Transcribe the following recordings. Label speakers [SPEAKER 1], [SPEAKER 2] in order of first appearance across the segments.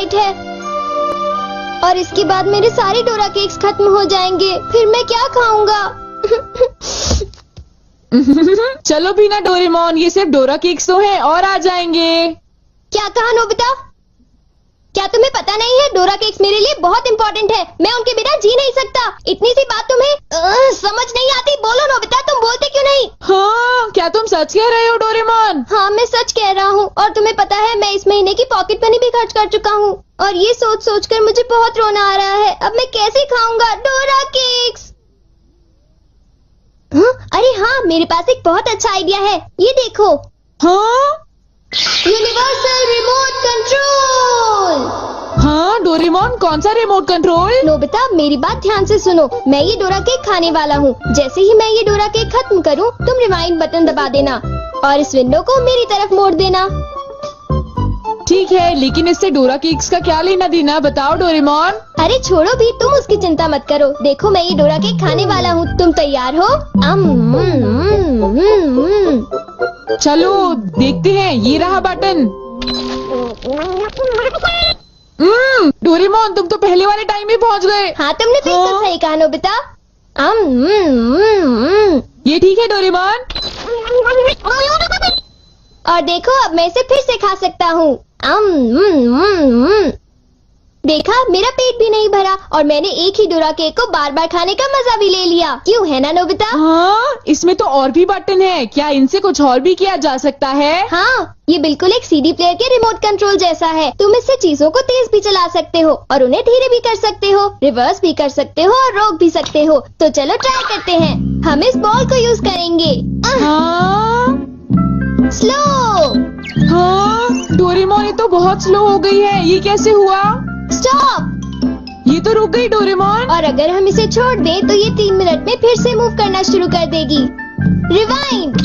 [SPEAKER 1] Night है और इसके बाद मेरे सारे डोरा केक्स खत्म हो जाएंगे। फिर मैं क्या खाऊंगा?
[SPEAKER 2] चलो भी ना डोरेमोन, ये सिर्फ डोरा केक्स तो हैं और आ जाएंगे।
[SPEAKER 1] क्या कहा नोबिता? क्या तुम्हें पता नहीं है डोरा केक्स मेरे लिए बहुत इम्पोर्टेंट है। मैं उनके बिना जी नहीं सकता। इतनी सी बात तुम्हें समझ नहीं आती? बोलो नोबिता, तुम बोलते क्यों नहीं?
[SPEAKER 2] हाँ, क्या तुम सच कह रहे हो डोरेमोन?
[SPEAKER 1] हाँ, मैं सच कह रहा हूँ। और तुम्हें पता है मैं इस महीने की पॉकेट मनी भी खर्च कर चुका हूँ और ये सोच सोच कर मुझे बहुत रोना आ रहा है। अब मैं कैसे खाऊंगा डोरा केक्स? अरे हाँ, मेरे पास एक बहुत अच्छा आइडिया है। ये देखो।
[SPEAKER 2] हाँ,
[SPEAKER 1] यूनिवर्सल रिमोट कंट्रोल।
[SPEAKER 2] हाँ डोरेमोन, कौन सा रिमोट कंट्रोल?
[SPEAKER 1] नोबिता, मेरी बात ध्यान से सुनो। मैं ये डोरा केक खाने वाला हूँ। जैसे ही मैं ये डोरा केक खत्म करूँ, तुम रिवाइंड बटन दबा देना और इस विंडो को मेरी तरफ मोड़ देना।
[SPEAKER 2] ठीक है, लेकिन इससे डोरा केक्स का क्या लेना देना, बताओ डोरेमोन।
[SPEAKER 1] अरे छोड़ो भी, तुम उसकी चिंता मत करो। देखो, मैं ये डोरा केक खाने वाला हूँ। तुम तैयार हो?
[SPEAKER 2] चलो देखते हैं, ये रहा बटन। डोरेमोन, तुम तो पहले वाले टाइम में पहुँच गए।
[SPEAKER 1] हाँ, तुमने बिल्कुल सही कहा नोबिता।
[SPEAKER 2] ये ठीक है डोरेमोन।
[SPEAKER 1] और देखो, अब मैं इसे फिर से खा सकता हूँ। देखा, मेरा पेट भी नहीं भरा और मैंने एक ही डोरा केक को बार बार खाने का मजा भी ले लिया। क्यों, है ना नोबिता?
[SPEAKER 2] हाँ, इसमें तो और भी बटन है। क्या इनसे कुछ और भी किया जा सकता है?
[SPEAKER 1] हाँ, ये बिल्कुल एक सीडी प्लेयर के रिमोट कंट्रोल जैसा है। तुम इससे चीजों को तेज भी चला सकते हो और उन्हें धीरे भी कर सकते हो, रिवर्स भी कर सकते हो और रोक भी सकते हो। तो चलो ट्राई करते हैं। हम इस बॉल को यूज करेंगे। स्लो।
[SPEAKER 2] हाँ डोरेमोन, ये तो बहुत स्लो हो गई है। ये कैसे हुआ?
[SPEAKER 1] स्टॉप।
[SPEAKER 2] ये तो रुक गई डोरेमोन।
[SPEAKER 1] और अगर हम इसे छोड़ दें तो ये 3 मिनट में फिर से मूव करना शुरू कर देगी। रिवाइंड।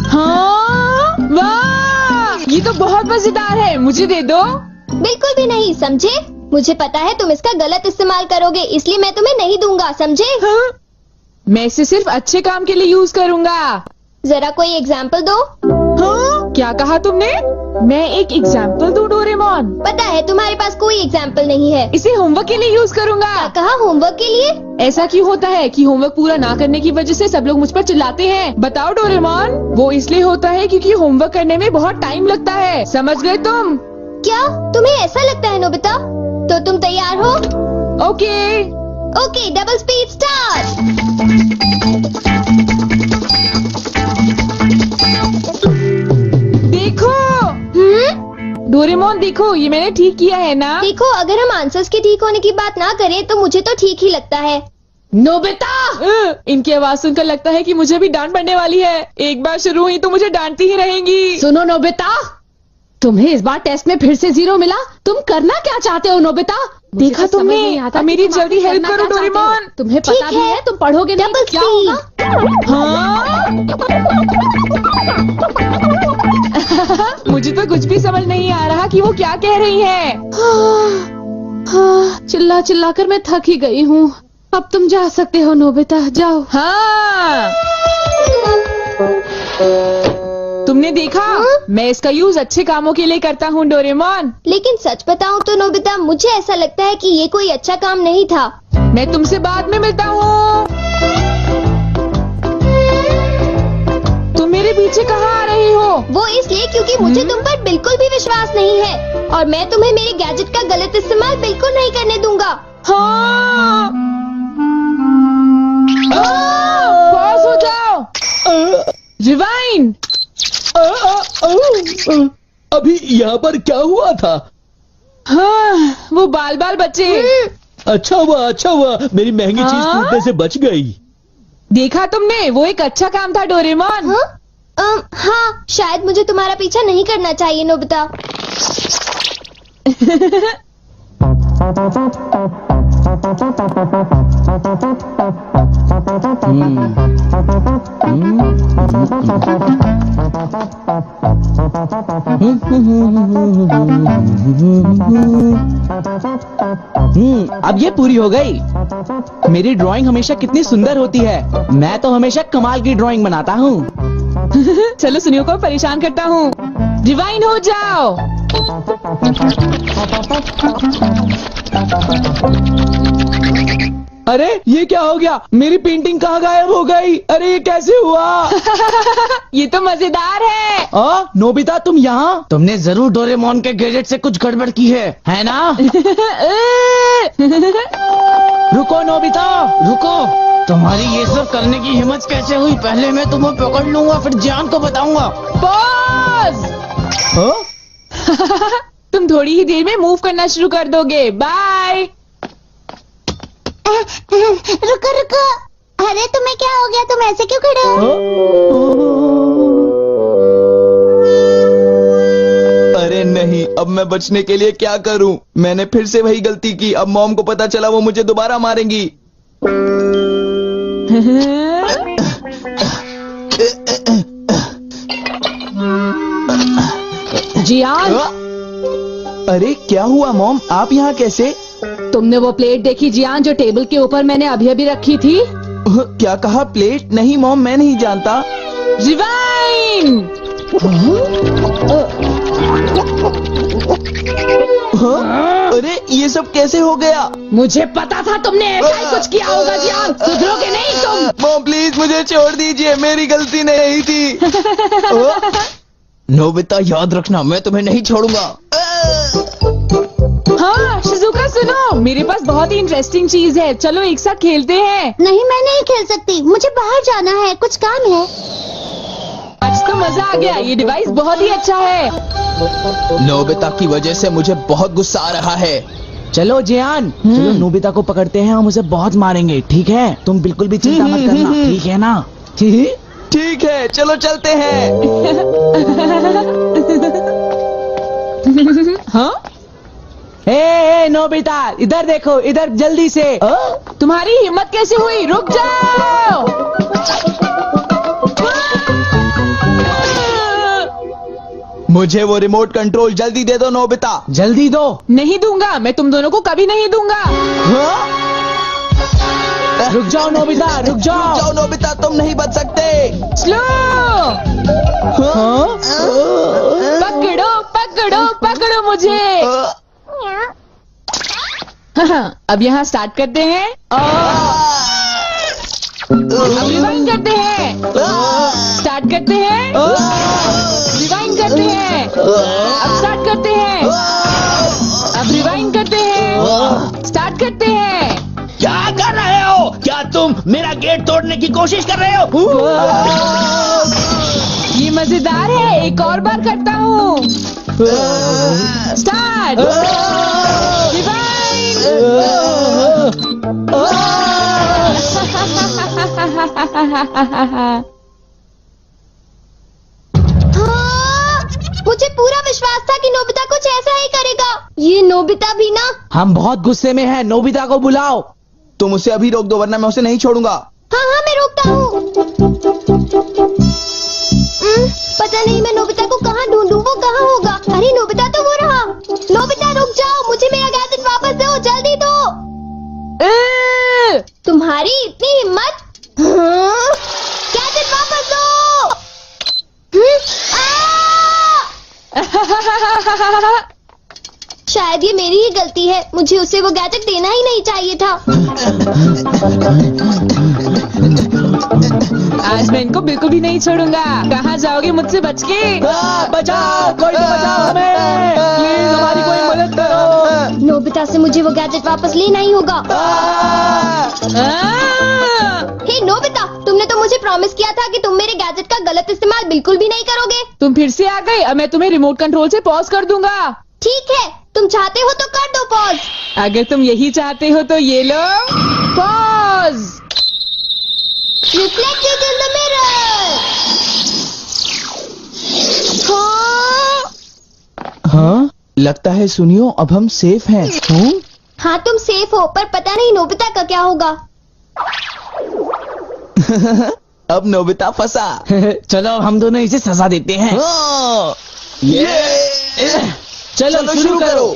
[SPEAKER 2] हाँ, वाह, ये तो बहुत मजेदार है। मुझे दे दो।
[SPEAKER 1] बिल्कुल भी नहीं, समझे? मुझे पता है तुम इसका गलत इस्तेमाल करोगे, इसलिए मैं तुम्हें नहीं दूंगा, समझे?
[SPEAKER 2] हाँ? मैं इसे सिर्फ अच्छे काम के लिए यूज करूँगा।
[SPEAKER 1] जरा कोई एग्जाम्पल दो।
[SPEAKER 2] हाँ? क्या कहा तुमने? मैं एक एग्जाम्पल दूं डोरेमोन?
[SPEAKER 1] पता है तुम्हारे पास कोई एग्जाम्पल नहीं है।
[SPEAKER 2] इसे होमवर्क के लिए यूज करूँगा।
[SPEAKER 1] क्या कहा, होमवर्क के लिए?
[SPEAKER 2] ऐसा क्यों होता है कि होमवर्क पूरा ना करने की वजह से सब लोग मुझ पर चिल्लाते हैं? बताओ डोरेमोन। वो इसलिए होता है क्योंकि होमवर्क करने में बहुत टाइम लगता है। समझ गए तुम?
[SPEAKER 1] क्या तुम्हें ऐसा लगता है नोबिता? तो तुम तैयार हो?
[SPEAKER 2] Okay.
[SPEAKER 1] Okay, double speed start.
[SPEAKER 2] देखो। डोरेमोन देखो, ये मैंने ठीक किया है ना?
[SPEAKER 1] देखो, अगर हम आंसर्स के ठीक होने की बात ना करें तो मुझे तो ठीक ही लगता है।
[SPEAKER 2] नोबिता! इनकी आवाज सुनकर लगता है कि मुझे भी डांट पड़ने वाली है। एक बार शुरू हुई तो मुझे डांटती ही रहेंगी।
[SPEAKER 3] सुनो नोबिता, तुम्हें इस बार टेस्ट में फिर से 0 मिला। तुम करना क्या चाहते हो नोबिता?
[SPEAKER 2] देखा तुमने? मेरी जल्दी हेल्प करो डोरेमोन।
[SPEAKER 3] तुम्हें पता भी है तुम पढ़ोगे नहीं तो क्या होगा?
[SPEAKER 2] हाँ? मुझे तो कुछ भी समझ नहीं आ रहा कि वो क्या कह रही है।
[SPEAKER 3] चिल्ला चिल्ला कर मैं थक ही गई हूँ। अब तुम जा सकते हो नोबिता, जाओ।
[SPEAKER 2] हाँ, तुमने देखा? मैं इसका यूज अच्छे कामों के लिए करता हूँ डोरेमोन।
[SPEAKER 1] लेकिन सच बताऊँ तो नोबिता, मुझे ऐसा लगता है कि ये कोई अच्छा काम नहीं था।
[SPEAKER 2] मैं तुमसे बाद में मिलता हूँ। तुम मेरे पीछे कहाँ आ रही हो?
[SPEAKER 1] वो इसलिए क्योंकि मुझे तुम पर बिल्कुल भी विश्वास नहीं है और मैं तुम्हें मेरे गैजेट का गलत इस्तेमाल बिल्कुल नहीं करने दूंगा।
[SPEAKER 2] हाँ। पास हो जाओ। रिवाइंड।
[SPEAKER 4] अभी यहाँ पर क्या हुआ था?
[SPEAKER 2] हाँ, वो बाल बाल बचे।
[SPEAKER 4] अच्छा हुआ, मेरी महंगी चीज टूटने से बच गई।
[SPEAKER 2] देखा तुमने? वो एक अच्छा काम था डोरेमोन।
[SPEAKER 1] हाँ, शायद मुझे तुम्हारा पीछा नहीं करना चाहिए नोबिता।
[SPEAKER 4] अब ये पूरी हो गई। मेरी ड्राइंग हमेशा कितनी सुंदर होती है। मैं तो हमेशा कमाल की ड्राइंग बनाता हूँ।
[SPEAKER 2] चलो सुनियो को परेशान करता हूँ। रिवाइंड हो जाओ।
[SPEAKER 4] अरे ये क्या हो गया? मेरी पेंटिंग कहाँ गायब हो गई? अरे ये कैसे हुआ?
[SPEAKER 2] ये तो मजेदार है।
[SPEAKER 4] नोबिता तुम यहाँ? तुमने जरूर डोरेमोन के गैजेट से कुछ गड़बड़ की है ना? रुको नोबिता, रुको। तुम्हारी ये सब करने की हिम्मत कैसे हुई? पहले मैं तुम्हें पकड़ लूंगा, फिर जान को बताऊंगा।
[SPEAKER 2] पॉज। तुम थोड़ी ही देर में मूव करना शुरू कर दोगे। बाय।
[SPEAKER 1] रुको रुको, अरे तुम्हें क्या हो गया? तुम ऐसे क्यों खड़े हो?
[SPEAKER 5] अरे नहीं, अब मैं बचने के लिए क्या करूं? मैंने फिर से वही गलती की। अब मॉम को पता चला, वो मुझे दोबारा मारेंगी।
[SPEAKER 3] जियान,
[SPEAKER 5] अरे क्या हुआ मॉम? आप यहाँ कैसे?
[SPEAKER 3] तुमने वो प्लेट देखी जियान जो टेबल के ऊपर मैंने अभी रखी थी?
[SPEAKER 5] क्या कहा? प्लेट? नहीं मॉम, मैं नहीं जानता।
[SPEAKER 2] रिवाइंड।
[SPEAKER 5] अरे ये सब कैसे हो गया?
[SPEAKER 3] मुझे पता था तुमने ऐसा ही कुछ किया होगा जियान। सुधरोगे नहीं तुम।
[SPEAKER 5] मॉम प्लीज मुझे छोड़ दीजिए, मेरी गलती नहीं थी। नोबिता याद रखना, मैं तुम्हें नहीं छोड़ूंगा।
[SPEAKER 2] हाँ शिजुका सुनो, मेरे पास बहुत ही इंटरेस्टिंग चीज है। चलो एक साथ खेलते हैं।
[SPEAKER 1] नहीं, मैं नहीं खेल सकती, मुझे बाहर जाना है, कुछ काम है।
[SPEAKER 2] आज तो मजा आ गया, ये डिवाइस बहुत ही अच्छा है।
[SPEAKER 5] नोबिता की वजह से मुझे बहुत गुस्सा आ रहा है।
[SPEAKER 4] चलो जियान, चलो नोबिता को पकड़ते हैं, हम उसे बहुत मारेंगे। ठीक है? तुम बिल्कुल भी चिंता मत करना, ठीक है ना?
[SPEAKER 5] ठीक है, चलो चलते हैं।
[SPEAKER 2] हाँ?
[SPEAKER 4] ए नोबिता, इधर देखो, इधर जल्दी से।
[SPEAKER 2] तुम्हारी हिम्मत कैसे हुई? रुक जाओ।
[SPEAKER 5] मुझे वो रिमोट कंट्रोल जल्दी दे दो नोबिता।
[SPEAKER 4] जल्दी दो।
[SPEAKER 2] नहीं दूंगा, मैं तुम दोनों को कभी नहीं दूंगा।
[SPEAKER 4] रुक जाओ नोबिता, रुक जाओ।
[SPEAKER 5] जाओ नोबिता, तुम नहीं बच सकते।
[SPEAKER 2] स्लो। पकड़ो पकड़ो पकड़ो मुझे। अब यहाँ स्टार्ट करते हैं। अब रिवाइंड करते हैं। स्टार्ट करते हैं। रिवाइंड करते हैं। अब स्टार्ट करते हैं। अब रिवाइंड करते हैं। स्टार्ट करते हैं।
[SPEAKER 4] क्या कर रहे हो? क्या तुम मेरा गेट तोड़ने की कोशिश कर रहे हो?
[SPEAKER 2] ये मजेदार है, एक और बार करता हूँ। स्टार्ट। रिवाइंड।
[SPEAKER 1] मुझे पूरा विश्वास था कि नोबिता कुछ ऐसा ही करेगा। ये नोबिता भी ना।
[SPEAKER 4] हम बहुत गुस्से में हैं, नोबिता को बुलाओ।
[SPEAKER 5] तुम उसे अभी रोक दो, वरना मैं उसे नहीं छोड़ूंगा।
[SPEAKER 1] हाँ हाँ, मैं रोकता हूँ। पता नहीं मैं नोबिता को कहाँ ढूंढूं, वो कहाँ होगा? अरे नोबिता तो वो रहा। नोबिता रुक जाओ, मुझे मेरा गैजेट वापस दो, जल्दी दो। तुम्हारी इतनी हिम्मत? गैजेट वापस दो। शायद ये मेरी ही गलती है, मुझे उसे वो गैजेट देना ही नहीं चाहिए था।
[SPEAKER 2] आज मैं इनको बिल्कुल भी नहीं छोड़ूंगा। कहाँ जाओगे मुझसे बच के?
[SPEAKER 4] बचाओ, कोई तो बचाओ हमें, प्लीज हमारी कोई मदद करो।
[SPEAKER 1] नोबिता से मुझे वो गैजेट वापस लेना ही होगा। हे नोबिता, तुमने तो मुझे प्रॉमिस किया था कि तुम मेरे गैजेट का गलत इस्तेमाल बिल्कुल भी नहीं करोगे।
[SPEAKER 2] तुम फिर से आ गए। अब मैं तुम्हें रिमोट कंट्रोल से पॉज कर दूंगा।
[SPEAKER 1] ठीक है, तुम चाहते हो तो कर दो पॉज।
[SPEAKER 2] अगर तुम यही चाहते हो तो ये लो pause.
[SPEAKER 1] Reflected in the mirror.
[SPEAKER 5] हाँ, लगता है सुनियो, अब हम सेफ हैं।
[SPEAKER 1] हाँ तुम सेफ हो, पर पता नहीं नोबिता का क्या होगा।
[SPEAKER 5] अब नोबिता फंसा।
[SPEAKER 4] चलो हम दोनों इसे सजा देते हैं।
[SPEAKER 5] ये
[SPEAKER 4] चलो शुरू करो।